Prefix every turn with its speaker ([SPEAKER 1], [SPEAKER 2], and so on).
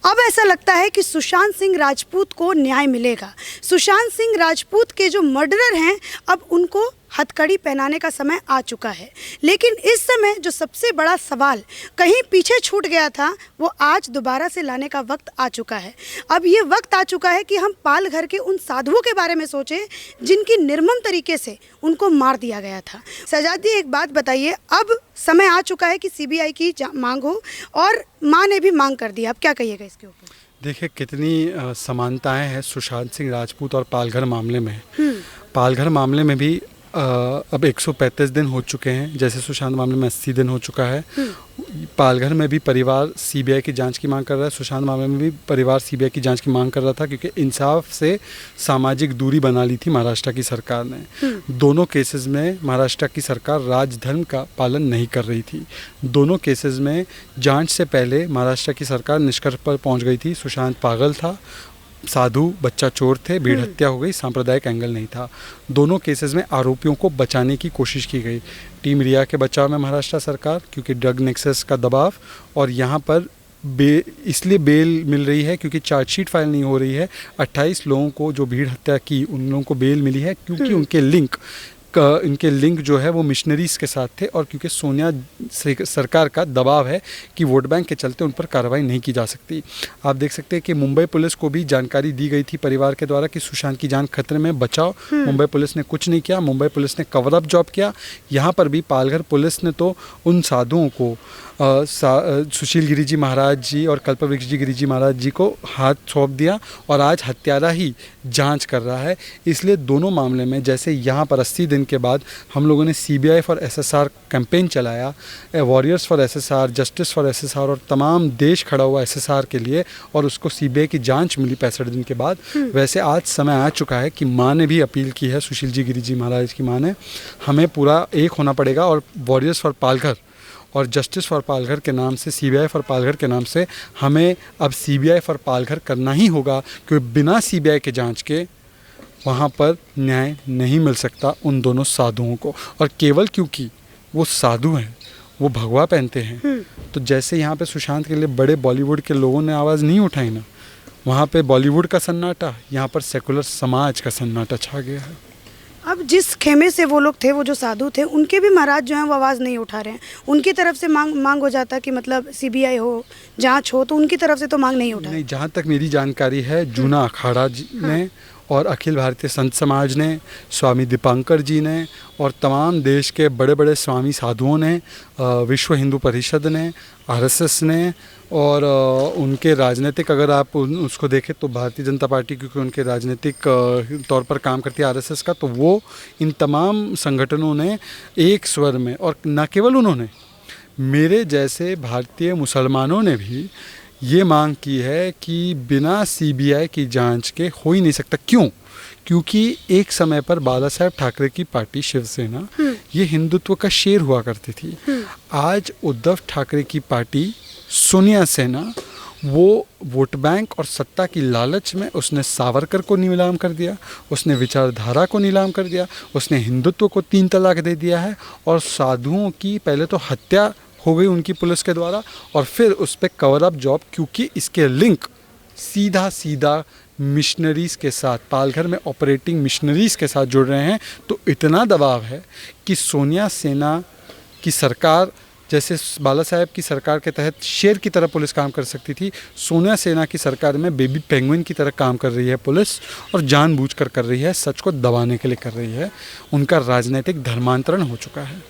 [SPEAKER 1] अब ऐसा लगता है कि सुशांत सिंह राजपूत को न्याय मिलेगा। सुशांत सिंह राजपूत के जो मर्डरर हैं, अब उनको हथकड़ी पहनाने का समय आ चुका है। लेकिन इस समय जो सबसे बड़ा सवाल कहीं पीछे छूट गया था, वो आज दोबारा से लाने का वक्त आ चुका है। अब ये वक्त आ चुका है कि हम पालघर के उन साधुओं के बारे में सोचें जिनकी निर्मम तरीके से उनको मार दिया गया था। सजाद जी, एक बात बताइए, अब समय आ चुका है कि सीबीआई की मांग हो और माँ ने भी मांग कर दी। आप क्या कहिएगा इसके ऊपर?
[SPEAKER 2] देखिए कितनी समानताएं हैं सुशांत सिंह राजपूत और पालघर मामले में। पालघर मामले में भी अब 135 दिन हो चुके हैं, जैसे सुशांत मामले में 80 दिन हो चुका है। पालघर में भी परिवार सीबीआई की जांच की मांग कर रहा है, सुशांत मामले में भी परिवार सीबीआई की जांच की मांग कर रहा था, क्योंकि इंसाफ से सामाजिक दूरी बना ली थी महाराष्ट्र की सरकार ने। दोनों केसेस में महाराष्ट्र की सरकार राजधर्म का पालन नहीं कर रही थी। दोनों केसेस में जांच से पहले महाराष्ट्र की सरकार निष्कर्ष पर पहुंच गई थी, सुशांत पागल था, साधु बच्चा चोर थे, भीड़ हत्या हो गई, सांप्रदायिक एंगल नहीं था। दोनों केसेस में आरोपियों को बचाने की कोशिश की गई। टीम रिया के बचाव में महाराष्ट्र सरकार, क्योंकि ड्रग नेक्सस का दबाव, और यहाँ पर इसलिए बेल मिल रही है क्योंकि चार्जशीट फाइल नहीं हो रही है। 28 लोगों को जो भीड़ हत्या की, उन लोगों को बेल मिली है क्योंकि इनके लिंक जो है वो मिशनरीज के साथ थे, और क्योंकि सोनिया सरकार का दबाव है कि वोट बैंक के चलते उन पर कार्रवाई नहीं की जा सकती। आप देख सकते हैं कि मुंबई पुलिस को भी जानकारी दी गई थी परिवार के द्वारा कि सुशांत की जान खतरे में, बचाओ। मुंबई पुलिस ने कुछ नहीं किया, मुंबई पुलिस ने कवर अप जॉब किया। यहाँ पर भी पालघर पुलिस ने तो उन साधुओं को सुशील गिरी जी महाराज जी और कल्पवृक्ष जी गिरी जी महाराज जी को हाथ सौंप दिया, और आज हत्यारा ही जांच कर रहा है। इसलिए दोनों मामले में, जैसे यहाँ पर 80 दिन के बाद हम लोगों ने सीबीआई फॉर एसएसआर कैंपेन चलाया, warriors for SSR, justice for SSR, और तमाम देश खड़ा हुआ एसएसआर के लिए, और उसको सीबीआई की जांच मिली 65 दिन के बाद। वैसे आज समय आ चुका है कि माँ ने भी अपील की है, सुशील जी गिरी जी महाराज की माँ ने, हमें पूरा एक होना पड़ेगा और वॉरियर्स फॉर पालघर और जस्टिस फॉर पालघर के नाम से, सीबीआई फॉर पालघर के नाम से हमें अब सीबीआई फॉर पालघर करना ही होगा, क्योंकि बिना सीबीआई के जांच के वहाँ पर न्याय नहीं मिल सकता उन दोनों साधुओं को। और केवल क्योंकि वो साधु हैं, वो भगवा पहनते हैं, तो जैसे यहाँ पे सुशांत के लिए बड़े बॉलीवुड के लोगों ने आवाज़ नहीं उठाई ना, वहाँ पे बॉलीवुड का सन्नाटा, यहाँ पर सेकुलर समाज का सन्नाटा छा गया है।
[SPEAKER 1] अब जिस खेमे से वो लोग थे, वो जो साधु थे, उनके भी महाराज जो हैं वो आवाज़ नहीं उठा रहे हैं। उनकी तरफ से मांग हो जाता कि मतलब सीबीआई हो, जांच हो, तो उनकी तरफ से तो मांग नहीं उठा।
[SPEAKER 2] नहीं, जहाँ तक मेरी जानकारी है, जूना अखाड़ा जी ने और अखिल भारतीय संत समाज ने, स्वामी दीपांकर जी ने, और तमाम देश के बड़े बड़े स्वामी साधुओं ने, विश्व हिंदू परिषद ने, आरएसएस ने, और उनके राजनीतिक, अगर आप उसको देखें तो भारतीय जनता पार्टी, क्योंकि उनके राजनीतिक तौर पर काम करती है आरएसएस का, तो वो इन तमाम संगठनों ने एक स्वर में, और न केवल उन्होंने, मेरे जैसे भारतीय मुसलमानों ने भी ये मांग की है कि बिना सीबीआई की जांच के हो ही नहीं सकता। क्यों? क्योंकि एक समय पर बाला साहेब ठाकरे की पार्टी शिवसेना ये हिंदुत्व का शेर हुआ करती थी। आज उद्धव ठाकरे की पार्टी सोनिया सेना, वो वोट बैंक और सत्ता की लालच में उसने सावरकर को नीलाम कर दिया, उसने विचारधारा को नीलाम कर दिया, उसने हिंदुत्व को 3 तलाक दे दिया है, और साधुओं की पहले तो हत्या हो गई उनकी पुलिस के द्वारा, और फिर उस पर कवर अप जॉब, क्योंकि इसके लिंक सीधा मिशनरीज के साथ, पालघर में ऑपरेटिंग मिशनरीज के साथ जुड़ रहे हैं। तो इतना दबाव है कि सोनिया सेना की सरकार, जैसे बाला साहेब की सरकार के तहत शेर की तरह पुलिस काम कर सकती थी, सोनिया सेना की सरकार में बेबी पेंगुइन की तरह काम कर रही है पुलिस, और जानबूझकर कर रही है, सच को दबाने के लिए कर रही है। उनका राजनीतिक धर्मांतरण हो चुका है।